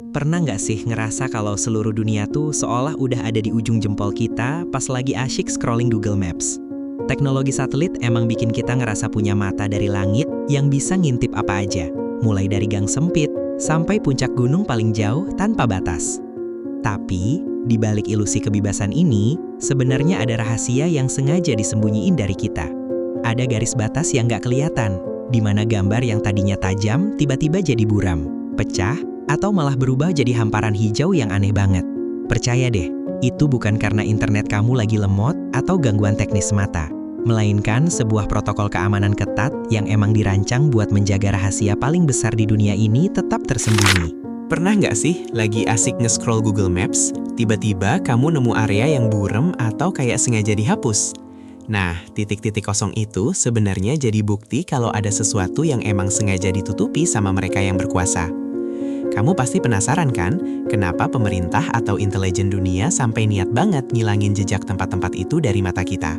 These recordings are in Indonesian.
Pernah nggak sih ngerasa kalau seluruh dunia tuh seolah udah ada di ujung jempol kita pas lagi asyik scrolling Google Maps? Teknologi satelit emang bikin kita ngerasa punya mata dari langit yang bisa ngintip apa aja, mulai dari gang sempit sampai puncak gunung paling jauh tanpa batas. Tapi, di balik ilusi kebebasan ini, sebenarnya ada rahasia yang sengaja disembunyiin dari kita. Ada garis batas yang nggak kelihatan, di mana gambar yang tadinya tajam tiba-tiba jadi buram, pecah, atau malah berubah jadi hamparan hijau yang aneh banget. Percaya deh, itu bukan karena internet kamu lagi lemot atau gangguan teknis semata, melainkan sebuah protokol keamanan ketat yang emang dirancang buat menjaga rahasia paling besar di dunia ini tetap tersembunyi. Pernah nggak sih lagi asik nge-scroll Google Maps, tiba-tiba kamu nemu area yang buram atau kayak sengaja dihapus? Nah, titik-titik kosong itu sebenarnya jadi bukti kalau ada sesuatu yang emang sengaja ditutupi sama mereka yang berkuasa. Kamu pasti penasaran kan, kenapa pemerintah atau intelijen dunia sampai niat banget ngilangin jejak tempat-tempat itu dari mata kita?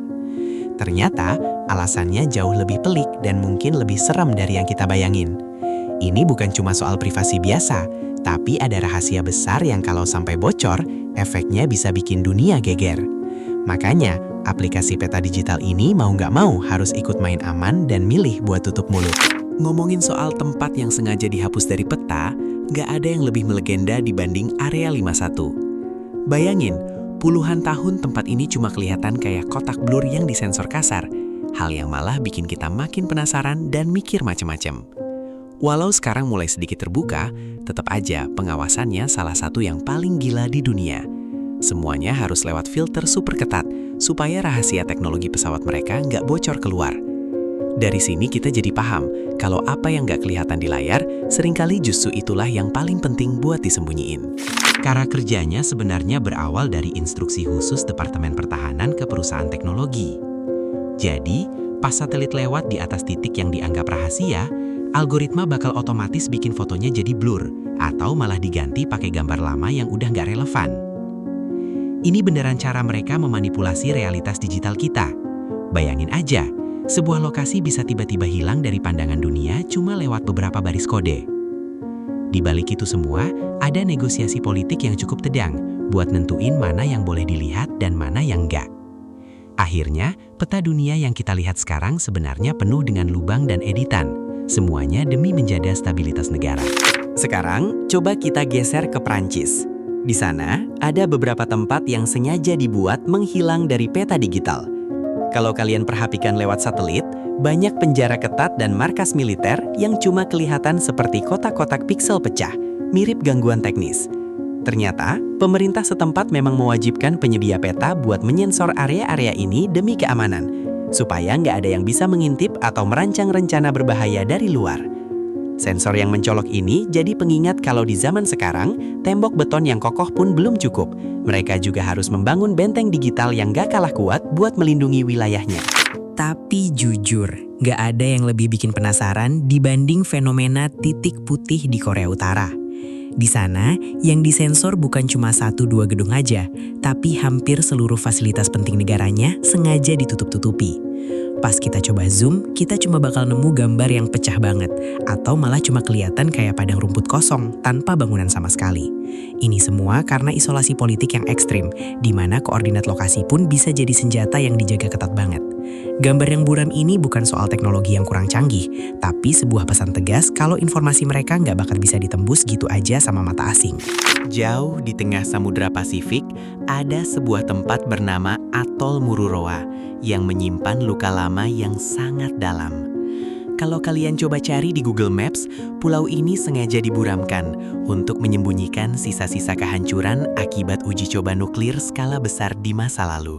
Ternyata, alasannya jauh lebih pelik dan mungkin lebih seram dari yang kita bayangin. Ini bukan cuma soal privasi biasa, tapi ada rahasia besar yang kalau sampai bocor, efeknya bisa bikin dunia geger. Makanya, aplikasi peta digital ini mau nggak mau harus ikut main aman dan milih buat tutup mulut. Ngomongin soal tempat yang sengaja dihapus dari peta, nggak ada yang lebih melegenda dibanding Area 51. Bayangin, puluhan tahun tempat ini cuma kelihatan kayak kotak blur yang disensor kasar, hal yang malah bikin kita makin penasaran dan mikir macem-macem. Walau sekarang mulai sedikit terbuka, tetap aja pengawasannya salah satu yang paling gila di dunia. Semuanya harus lewat filter super ketat, supaya rahasia teknologi pesawat mereka nggak bocor keluar. Dari sini kita jadi paham, kalau apa yang nggak kelihatan di layar, seringkali justru itulah yang paling penting buat disembunyiin. Cara kerjanya sebenarnya berawal dari instruksi khusus Departemen Pertahanan ke perusahaan teknologi. Jadi, pas satelit lewat di atas titik yang dianggap rahasia, algoritma bakal otomatis bikin fotonya jadi blur, atau malah diganti pakai gambar lama yang udah nggak relevan. Ini beneran cara mereka memanipulasi realitas digital kita. Bayangin aja, sebuah lokasi bisa tiba-tiba hilang dari pandangan dunia cuma lewat beberapa baris kode. Di balik itu semua, ada negosiasi politik yang cukup tedang buat nentuin mana yang boleh dilihat dan mana yang enggak. Akhirnya, peta dunia yang kita lihat sekarang sebenarnya penuh dengan lubang dan editan. Semuanya demi menjaga stabilitas negara. Sekarang, coba kita geser ke Prancis. Di sana, ada beberapa tempat yang sengaja dibuat menghilang dari peta digital. Kalau kalian perhatikan lewat satelit, banyak penjara ketat dan markas militer yang cuma kelihatan seperti kotak-kotak piksel pecah, mirip gangguan teknis. Ternyata, pemerintah setempat memang mewajibkan penyedia peta buat menyensor area-area ini demi keamanan, supaya nggak ada yang bisa mengintip atau merancang rencana berbahaya dari luar. Sensor yang mencolok ini jadi pengingat kalau di zaman sekarang, tembok beton yang kokoh pun belum cukup. Mereka juga harus membangun benteng digital yang gak kalah kuat buat melindungi wilayahnya. Tapi jujur, gak ada yang lebih bikin penasaran dibanding fenomena titik putih di Korea Utara. Di sana, yang disensor bukan cuma 1-2 gedung aja, tapi hampir seluruh fasilitas penting negaranya sengaja ditutup-tutupi. Pas kita coba zoom, kita cuma bakal nemu gambar yang pecah banget, atau malah cuma kelihatan kayak padang rumput kosong tanpa bangunan sama sekali. Ini semua karena isolasi politik yang ekstrim, di mana koordinat lokasi pun bisa jadi senjata yang dijaga ketat banget. Gambar yang buram ini bukan soal teknologi yang kurang canggih, tapi sebuah pesan tegas kalau informasi mereka nggak bakal bisa ditembus gitu aja sama mata asing. Jauh di tengah Samudra Pasifik, ada sebuah tempat bernama Atol Mururoa yang menyimpan luka lama yang sangat dalam. Kalau kalian coba cari di Google Maps, pulau ini sengaja diburamkan untuk menyembunyikan sisa-sisa kehancuran akibat uji coba nuklir skala besar di masa lalu.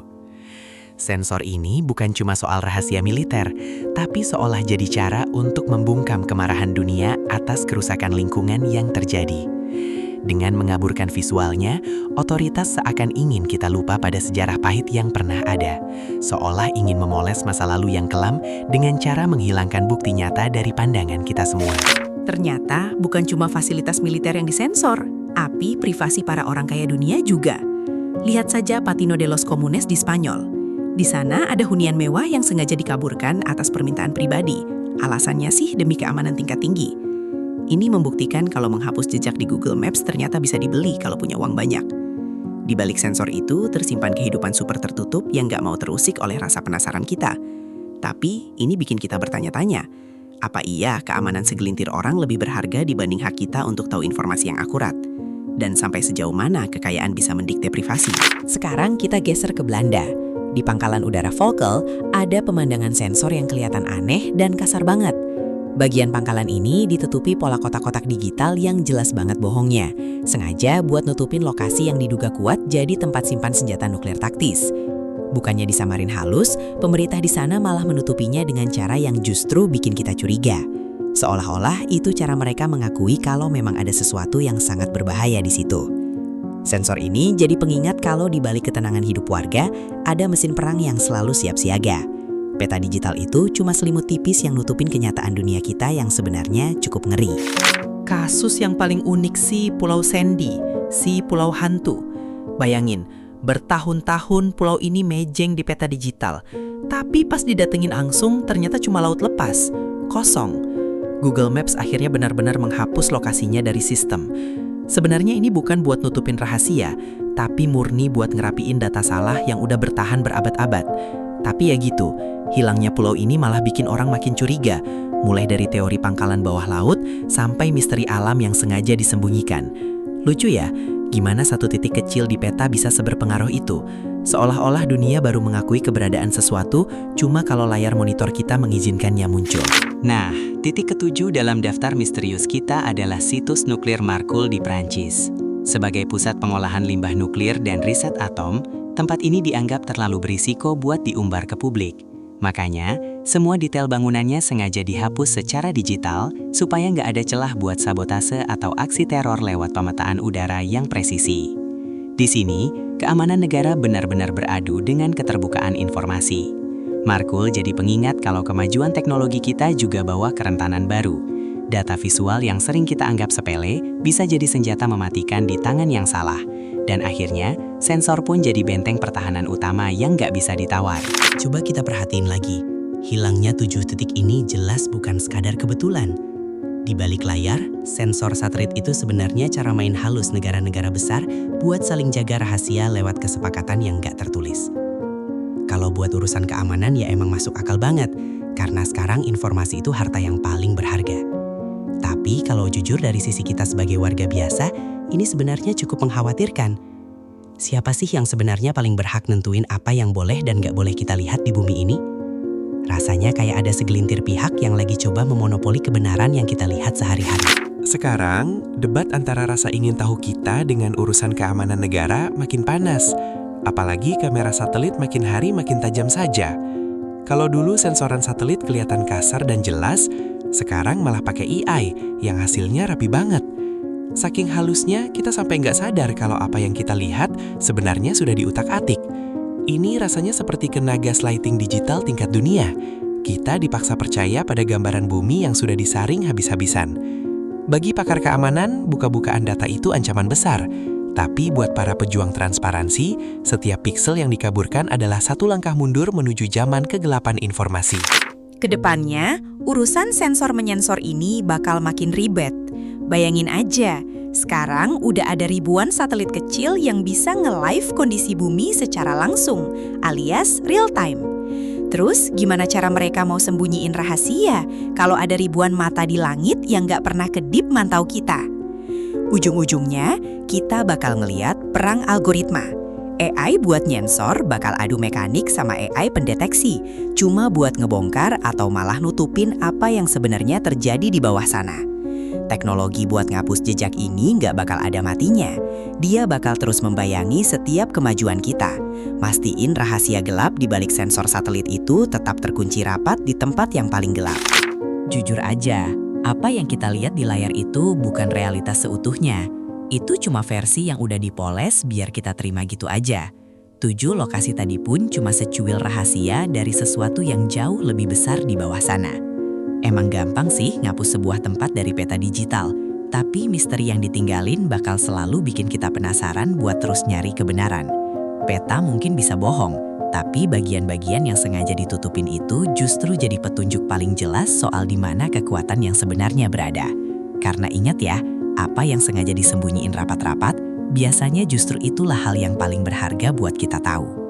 Sensor ini bukan cuma soal rahasia militer, tapi seolah jadi cara untuk membungkam kemarahan dunia atas kerusakan lingkungan yang terjadi. Dengan mengaburkan visualnya, otoritas seakan ingin kita lupa pada sejarah pahit yang pernah ada, seolah ingin memoles masa lalu yang kelam dengan cara menghilangkan bukti nyata dari pandangan kita semua. Ternyata bukan cuma fasilitas militer yang disensor, tapi privasi para orang kaya dunia juga. Lihat saja Patino de los Comunes di Spanyol. Di sana ada hunian mewah yang sengaja dikaburkan atas permintaan pribadi. Alasannya sih demi keamanan tingkat tinggi. Ini membuktikan kalau menghapus jejak di Google Maps ternyata bisa dibeli kalau punya uang banyak. Di balik sensor itu tersimpan kehidupan super tertutup yang nggak mau terusik oleh rasa penasaran kita. Tapi ini bikin kita bertanya-tanya, apa iya keamanan segelintir orang lebih berharga dibanding hak kita untuk tahu informasi yang akurat? Dan sampai sejauh mana kekayaan bisa mendikte privasi? Sekarang kita geser ke Belanda. Di pangkalan udara Volkel, ada pemandangan sensor yang kelihatan aneh dan kasar banget. Bagian pangkalan ini ditutupi pola kotak-kotak digital yang jelas banget bohongnya. Sengaja buat nutupin lokasi yang diduga kuat jadi tempat simpan senjata nuklir taktis. Bukannya disamarin halus, pemerintah di sana malah menutupinya dengan cara yang justru bikin kita curiga. Seolah-olah itu cara mereka mengakui kalau memang ada sesuatu yang sangat berbahaya di situ. Sensor ini jadi pengingat kalau di balik ketenangan hidup warga, ada mesin perang yang selalu siap siaga. Peta digital itu cuma selimut tipis yang nutupin kenyataan dunia kita yang sebenarnya cukup ngeri. Kasus yang paling unik sih Pulau Sandy, si pulau hantu. Bayangin, bertahun-tahun pulau ini mejeng di peta digital. Tapi pas didatengin langsung ternyata cuma laut lepas, kosong. Google Maps akhirnya benar-benar menghapus lokasinya dari sistem. Sebenarnya ini bukan buat nutupin rahasia, tapi murni buat ngerapiin data salah yang udah bertahan berabad-abad. Tapi ya gitu, hilangnya pulau ini malah bikin orang makin curiga, mulai dari teori pangkalan bawah laut sampai misteri alam yang sengaja disembunyikan. Lucu ya, gimana satu titik kecil di peta bisa seberpengaruh itu? Seolah-olah dunia baru mengakui keberadaan sesuatu cuma kalau layar monitor kita mengizinkannya muncul. Nah, titik ketujuh dalam daftar misterius kita adalah situs nuklir Marcoule di Prancis. Sebagai pusat pengolahan limbah nuklir dan riset atom, tempat ini dianggap terlalu berisiko buat diumbar ke publik. Makanya, semua detail bangunannya sengaja dihapus secara digital supaya nggak ada celah buat sabotase atau aksi teror lewat pemetaan udara yang presisi. Di sini, keamanan negara benar-benar beradu dengan keterbukaan informasi. Marcoule jadi pengingat kalau kemajuan teknologi kita juga bawa kerentanan baru. Data visual yang sering kita anggap sepele bisa jadi senjata mematikan di tangan yang salah. Dan akhirnya, sensor pun jadi benteng pertahanan utama yang nggak bisa ditawar. Coba kita perhatiin lagi, hilangnya 7 titik ini jelas bukan sekadar kebetulan. Di balik layar, sensor satelit itu sebenarnya cara main halus negara-negara besar buat saling jaga rahasia lewat kesepakatan yang nggak tertulis. Kalau buat urusan keamanan ya emang masuk akal banget, karena sekarang informasi itu harta yang paling berharga. Tapi kalau jujur dari sisi kita sebagai warga biasa, ini sebenarnya cukup mengkhawatirkan. Siapa sih yang sebenarnya paling berhak nentuin apa yang boleh dan nggak boleh kita lihat di bumi ini? Rasanya kayak ada segelintir pihak yang lagi coba memonopoli kebenaran yang kita lihat sehari-hari. Sekarang, debat antara rasa ingin tahu kita dengan urusan keamanan negara makin panas. Apalagi kamera satelit makin hari makin tajam saja. Kalau dulu sensoran satelit kelihatan kasar dan jelas, sekarang malah pakai AI yang hasilnya rapi banget. Saking halusnya, kita sampai nggak sadar kalau apa yang kita lihat sebenarnya sudah diutak-atik. Ini rasanya seperti kena gaslighting digital tingkat dunia. Kita dipaksa percaya pada gambaran bumi yang sudah disaring habis-habisan. Bagi pakar keamanan, buka-bukaan data itu ancaman besar. Tapi buat para pejuang transparansi, setiap piksel yang dikaburkan adalah satu langkah mundur menuju zaman kegelapan informasi. Kedepannya, urusan sensor menyensor ini bakal makin ribet. Bayangin aja, sekarang udah ada ribuan satelit kecil yang bisa nge-live kondisi bumi secara langsung, alias real time. Terus gimana cara mereka mau sembunyiin rahasia kalau ada ribuan mata di langit yang nggak pernah kedip mantau kita? Ujung-ujungnya, kita bakal ngeliat perang algoritma. AI buat nyensor bakal adu mekanik sama AI pendeteksi, cuma buat ngebongkar atau malah nutupin apa yang sebenarnya terjadi di bawah sana. Teknologi buat ngapus jejak ini nggak bakal ada matinya. Dia bakal terus membayangi setiap kemajuan kita. Mastiin rahasia gelap di balik sensor satelit itu tetap terkunci rapat di tempat yang paling gelap. Jujur aja, apa yang kita lihat di layar itu bukan realitas seutuhnya. Itu cuma versi yang udah dipoles biar kita terima gitu aja. 7 lokasi tadi pun cuma secuil rahasia dari sesuatu yang jauh lebih besar di bawah sana. Emang gampang sih ngapus sebuah tempat dari peta digital, tapi misteri yang ditinggalin bakal selalu bikin kita penasaran buat terus nyari kebenaran. Peta mungkin bisa bohong, tapi bagian-bagian yang sengaja ditutupin itu justru jadi petunjuk paling jelas soal di mana kekuatan yang sebenarnya berada. Karena ingat ya, apa yang sengaja disembunyiin rapat-rapat, biasanya justru itulah hal yang paling berharga buat kita tahu.